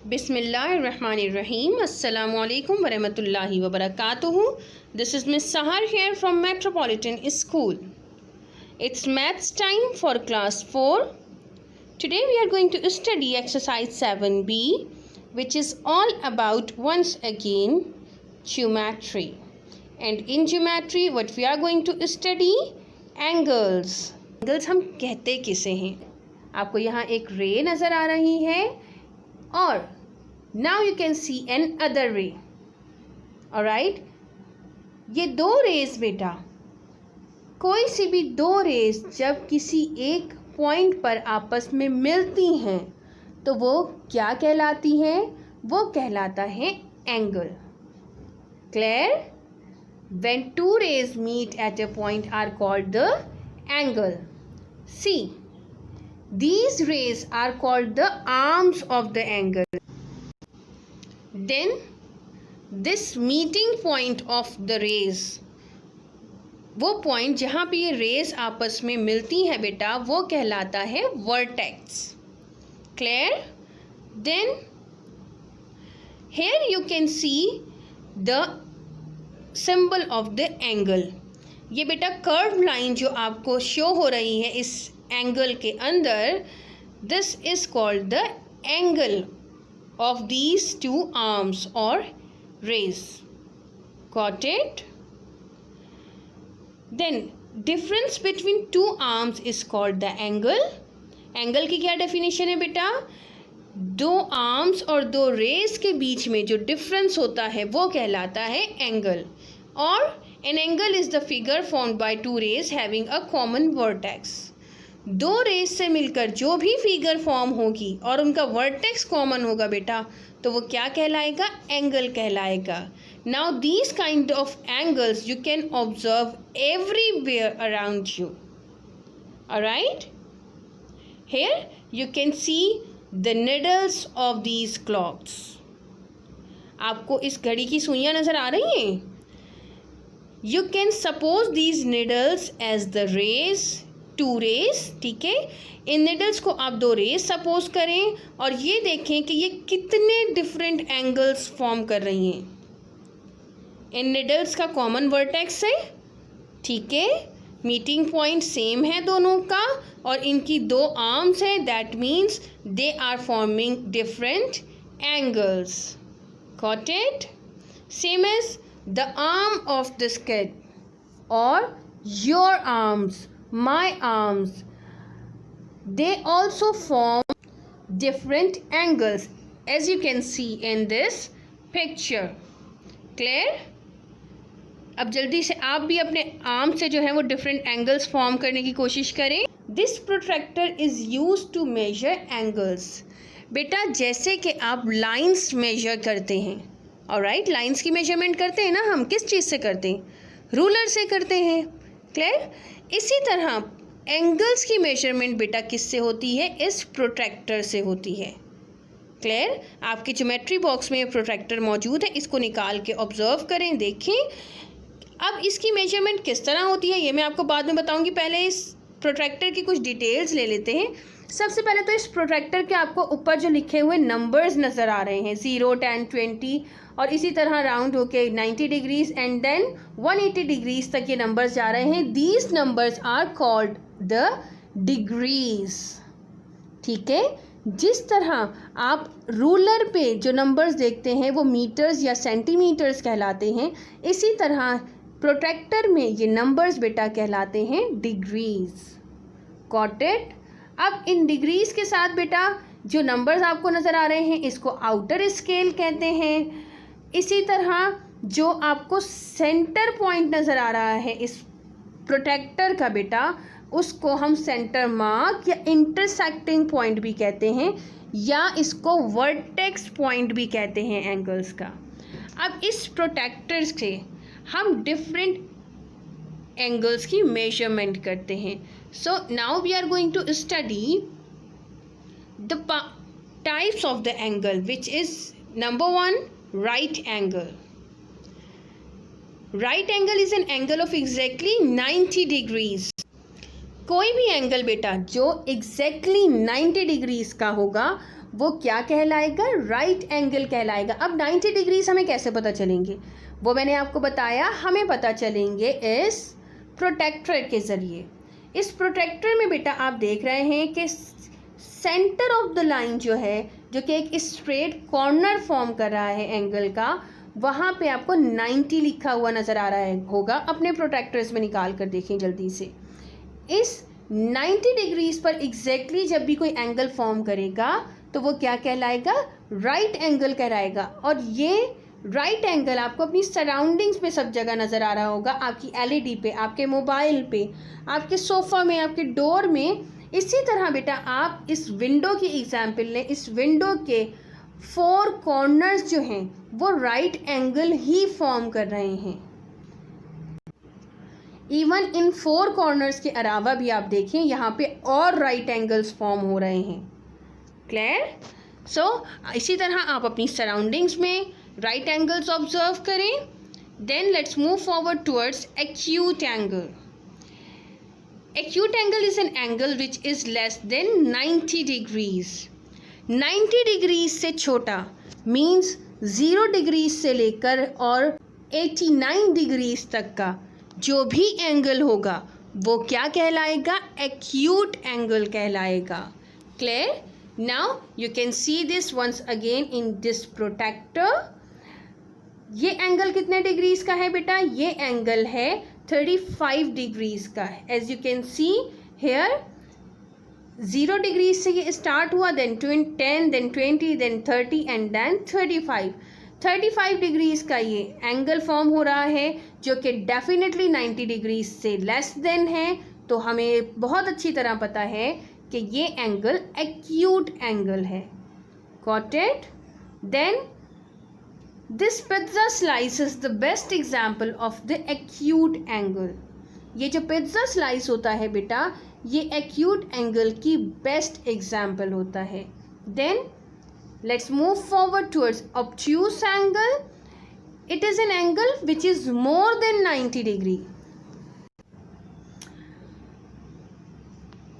Bismillahirrahmanirrahim. Assalamualaikum warahmatullahi wabarakatuh. This is Miss Sahar here from Metropolitan School. It's maths time for class 4. Today we are going to study exercise 7b, which is all about once again geometry. And in geometry what we are going to study angles. Angles हम कहते किसे हैं? आपको यहाँ एक रे नज़र आ रही है और now you can see another ray. Alright, ये दो रेज बेटा, कोई सी भी दो रेज जब किसी एक पॉइंट पर आपस में मिलती हैं तो वो क्या कहलाती हैं? वो कहलाता है angle. Clear? When two rays meet at a point are called the angle. See, these rays are called the arms of the angle. Then this meeting point of the rays, वो पॉइंट जहाँ पे ये raise आपस में मिलती हैं बेटा, वो कहलाता है vertex. Clear? Then here you can see the symbol of the angle. ये बेटा कर्व लाइन जो आपको शो हो रही है इस एंगल के अंदर, this is called the angle of these two arms or rays. Got it? Then difference between two arms is called the angle. Angle की क्या डेफिनेशन है बेटा? दो आर्म्स और दो रेज के बीच में जो डिफरेंस होता है वो कहलाता है एंगल. और an angle is the figure formed by two rays having a common vertex. दो रेस से मिलकर जो भी फिगर फॉर्म होगी और उनका वर्टेक्स कॉमन होगा बेटा, तो वो क्या कहलाएगा? एंगल कहलाएगा. Now these kind of angles you can observe everywhere around you. Alright, here you can see the needles of these clocks. आपको इस घड़ी की सुइयां नजर आ रही हैं? You can suppose these needles as the rays, two rays. ठीक है, इन निडल्स को आप दो रेज सपोज करें और ये देखें कि ये कितने डिफरेंट एंगल्स फॉर्म कर रही हैं. इन निडल्स का कॉमन वर्टेक्स है, ठीक है, मीटिंग पॉइंट सेम है दोनों का, और इनकी दो आर्म्स हैं. That means they are forming different angles. Got it? Same as the arm of this kid और your arms, my arms, they also form different angles as you can see in this picture. Clear? अब जल्दी से आप भी अपने arm से जो है वो डिफरेंट एंगल्स फॉर्म करने की कोशिश करें. This protractor is used to measure angles. बेटा जैसे कि आप लाइंस मेजर करते हैं, ऑलराइट, लाइंस की मेजरमेंट करते हैं ना हम, किस चीज़ से करते हैं? रूलर से करते हैं. क्लियर? इसी तरह एंगल्स की मेजरमेंट बेटा किससे होती है? इस प्रोट्रैक्टर से होती है. क्लियर? आपके ज्योमेट्री बॉक्स में ये प्रोट्रैक्टर मौजूद है, इसको निकाल के ऑब्जर्व करें, देखें. अब इसकी मेजरमेंट किस तरह होती है ये मैं आपको बाद में बताऊंगी. पहले इस प्रोट्रैक्टर की कुछ डिटेल्स ले लेते हैं. सबसे पहले तो इस प्रोट्रैक्टर के आपको ऊपर जो लिखे हुए नंबर्स नज़र आ रहे हैं, 0, 10, 20 और इसी तरह राउंड होके 90 डिग्रीज एंड देन 180 डिग्रीज तक ये नंबर्स जा रहे हैं. These numbers are called the degrees. ठीक है, जिस तरह आप रूलर पे जो नंबर्स देखते हैं वो मीटर्स या सेंटीमीटर्स कहलाते हैं, इसी तरह प्रोट्रैक्टर में ये नंबर्स बेटा कहलाते हैं डिग्रीज. Got it? अब इन डिग्रीज के साथ बेटा जो नंबर्स आपको नज़र आ रहे हैं इसको आउटर स्केल कहते हैं. इसी तरह जो आपको सेंटर पॉइंट नज़र आ रहा है इस प्रोट्रैक्टर का बेटा, उसको हम सेंटर मार्क या इंटरसेक्टिंग पॉइंट भी कहते हैं, या इसको वर्टेक्स पॉइंट भी कहते हैं एंगल्स का. अब इस प्रोट्रैक्टर से हम डिफरेंट एंगल्स की मेजरमेंट करते हैं. So now we are going to study the types of the angle, which is number 1, right angle. Right angle is an angle of exactly 90 degrees. कोई भी एंगल बेटा जो exactly 90 डिग्रीज का होगा वो क्या कहलाएगा, राइट एंगल कहलाएगा। अब 90 डिग्रीज हमें कैसे पता चलेंगे, वो मैंने आपको बताया, हमें पता चलेंगे इस प्रोटेक्टर के ज़रिए। इस प्रोटेक्टर में बेटा आप देख रहे हैं कि सेंटर ऑफ द लाइन जो है, जो कि एक स्ट्रेट कॉर्नर फॉर्म कर रहा है एंगल का, वहाँ पे आपको 90 लिखा हुआ नज़र आ रहा है होगा। अपने प्रोटेक्टर्स में निकाल कर देखें जल्दी से। इस 90 डिग्रीज पर एग्जैक्टली जब भी कोई एंगल फॉर्म करेगा तो वो क्या कहलाएगा, राइट एंगल कहलाएगा। और ये राइट एंगल आपको अपनी सराउंडिंग्स में सब जगह नज़र आ रहा होगा, आपकी एलईडी पे, आपके मोबाइल पे, आपके सोफ़ा में, आपके डोर में। इसी तरह बेटा आप इस विंडो की एग्जाम्पल लें, इस विंडो के 4 कॉर्नर्स जो हैं वो राइट एंगल ही फॉर्म कर रहे हैं। इवन इन 4 कॉर्नर्स के अलावा भी आप देखें यहाँ पे और राइट एंगल्स फॉर्म हो रहे हैं। क्लियर? सो इसी तरह आप अपनी सराउंडिंग्स में राइट एंगल्स ऑब्जर्व करें। Then let's move forward towards acute angle. Acute angle is an angle which is less than 90 degrees. 90 degrees से छोटा मीन्स 0 डिग्रीज से लेकर और 89 डिग्रीज तक का जो भी एंगल होगा वो क्या कहलाएगा, एक्यूट एंगल कहलाएगा। Clear? Now you can see this once again in this protractor. ये एंगल कितने डिग्रीज का है बेटा, ये एंगल है 35 डिग्रीज का है। As you can see here 0 degrees से ये स्टार्ट हुआ, then 10, then 20, then 30 and then 35 degrees का ये एंगल फॉर्म हो रहा है, जो कि डेफिनेटली 90 डिग्रीज से लेस देन है। तो हमें बहुत अच्छी तरह पता है कि ये एंगल एक्यूट एंगल है। Got it? Then this pizza slice is the best example of the acute angle. ये जो पिज्जा स्लाइस होता है बेटा, ये एक्यूट एंगल की बेस्ट एग्जाम्पल होता है। Then let's move forward towards obtuse angle. It is an angle which is more than 90 degree.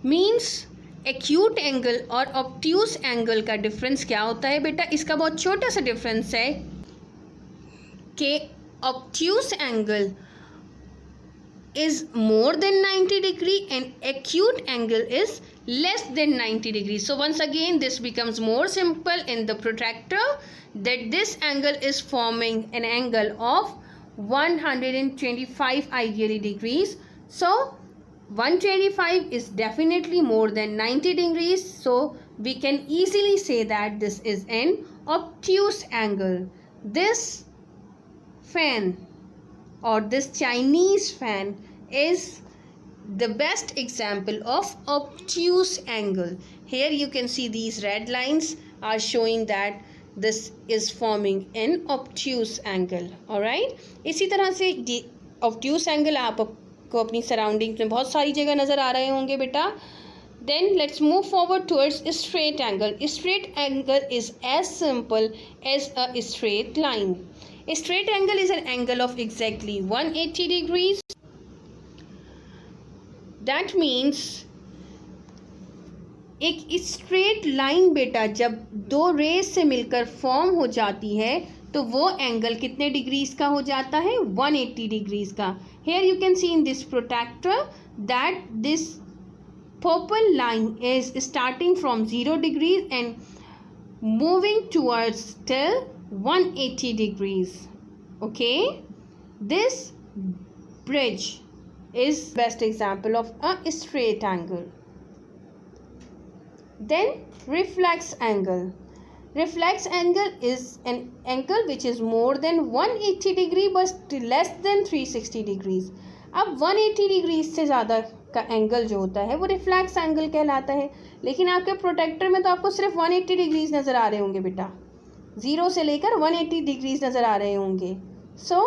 Means acute angle और ऑब्ट्यूस एंगल का डिफरेंस क्या होता है बेटा, इसका बहुत छोटा सा डिफरेंस है कि obtuse angle is more than 90 degree and acute angle is less than 90 degree. So once again this becomes more simple in the protractor, that this angle is forming an angle of 125 ideally degrees. So 125 is definitely more than 90 degrees. So we can easily say that this is an obtuse angle. This fan or this Chinese fan is the best example of obtuse angle. Here you can see these red lines are showing that this is forming an obtuse angle. Alright, इसी तरह से obtuse angle आपको अपनी surroundings में बहुत सारी जगह नज़र आ रहे होंगे बेटा। Then let's move forward towards a straight angle. A straight angle is as simple as a straight line. A straight angle is an angle of exactly 180 degrees. That means एक स्ट्रेट लाइन बेटा जब 2 raise से मिलकर form हो जाती है तो वो एंगल कितने डिग्रीज का हो जाता है, 180 डिग्रीज का। Here you can see in this protractor that this purple line is starting from 0 degrees and moving towards till 180 degrees. Okay, this bridge is best example of a straight angle. Then reflex angle. Reflex angle is an angle which is more than 180 degree but less than 360 degrees. अब 180 degrees से ज़्यादा का angle जो होता है वो reflex angle कहलाता है। लेकिन आपके प्रोटेक्टर में तो आपको सिर्फ 180 डिग्रीज नज़र आ रहे होंगे बेटा, 0 से लेकर 180 डिग्रीज नज़र आ रहे होंगे। सो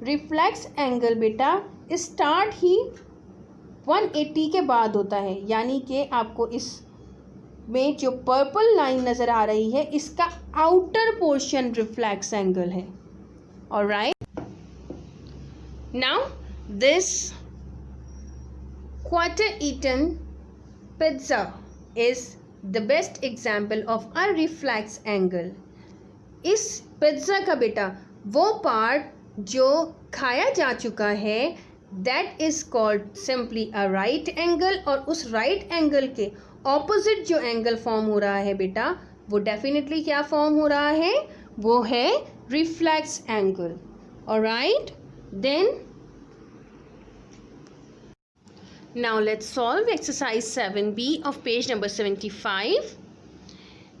रिफ्लेक्स एंगल बेटा स्टार्ट ही 180 के बाद होता है, यानी कि आपको इस में जो पर्पल लाइन नज़र आ रही है इसका आउटर पोर्शन रिफ्लेक्स एंगल है। Alright, now this quarter eaten pizza is the best example of a reflex angle. इस पिज्ज़ा का बेटा वो पार्ट जो खाया जा चुका है that is called simply a right angle, और उस राइट एंगल के ऑपोजिट जो एंगल फॉर्म हो रहा है बेटा वो डेफिनेटली क्या फॉर्म हो रहा है, वो है reflex angle. Alright, then now let's solve exercise 7b of page number 75.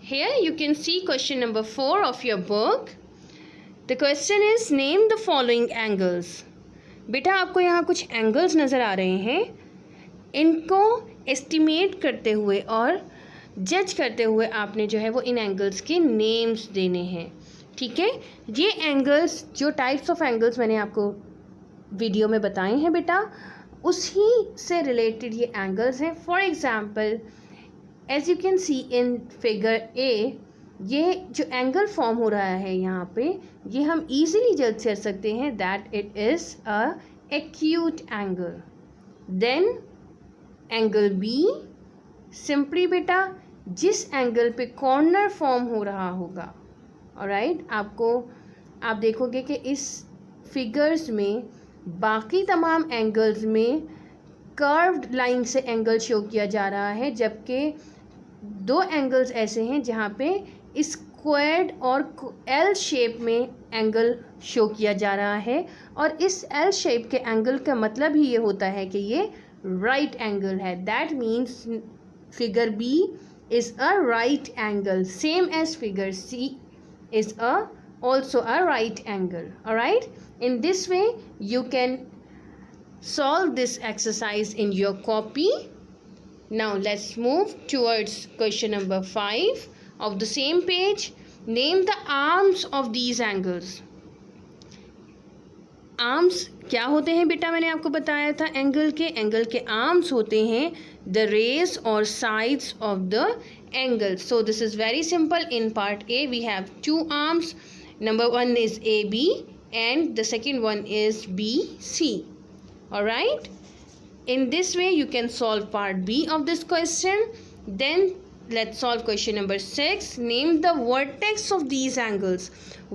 Here you can see question number 4 of your book. The question is name the following angles. बेटा आपको यहाँ कुछ एंगल्स नज़र आ रहे हैं, इनको एस्टिमेट करते हुए और जज करते हुए आपने जो है वो इन एंगल्स के नेम्स देने हैं। ठीक है, ये एंगल्स जो टाइप्स ऑफ एंगल्स मैंने आपको वीडियो में बताए हैं बेटा उसी से रिलेटेड ये एंगल्स हैं। For example as you can see in figure A, ये जो एंगल फॉर्म हो रहा है यहाँ पे ये हम इजीली जज कर सकते हैं that it is a acute angle. Then angle B, simply बेटा जिस एंगल पे कॉर्नर फॉर्म हो रहा होगा। ऑलराइट, आप देखोगे कि इस फिगर्स में बाकी तमाम एंगल्स में कर्व्ड लाइन से एंगल शो किया जा रहा है, जबकि दो एंगल्स ऐसे हैं जहाँ पे स्क्वायर्ड और एल शेप में एंगल शो किया जा रहा है, और इस एल शेप के एंगल का मतलब ही ये होता है कि ये राइट एंगल है। That means figure B is a right angle, same as figure C is also a right angle. Alright, in this way you can solve this exercise in your copy. Now let's move towards question number 5 of the same page. Name the arms of these angles. Arms क्या होते हैं बेटा, मैंने आपको बताया था angle के arms होते हैं द रेज और sides of the angle. So this is very simple. In part A we have two arms, number 1 is AB and the second one is BC. Alright, in this way you can solve part B of this question. Then let's solve question number 6. Name the vertex of these angles.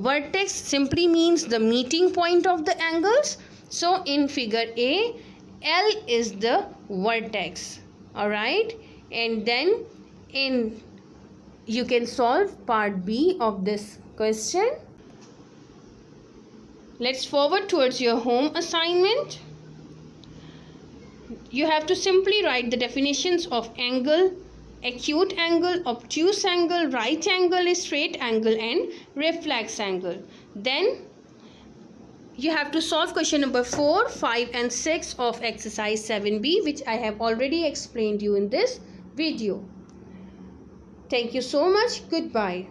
Vertex simply means the meeting point of the angles. So in figure A, L is the vertex. Alright, and then you can solve part B of this question. Let's forward towards your home assignment. You have to simply write the definitions of angle, acute angle, obtuse angle, right angle, straight angle and reflex angle. Then you have to solve question number 4, 5 and 6 of exercise 7b, which I have already explained you in this video. Thank you so much. Goodbye.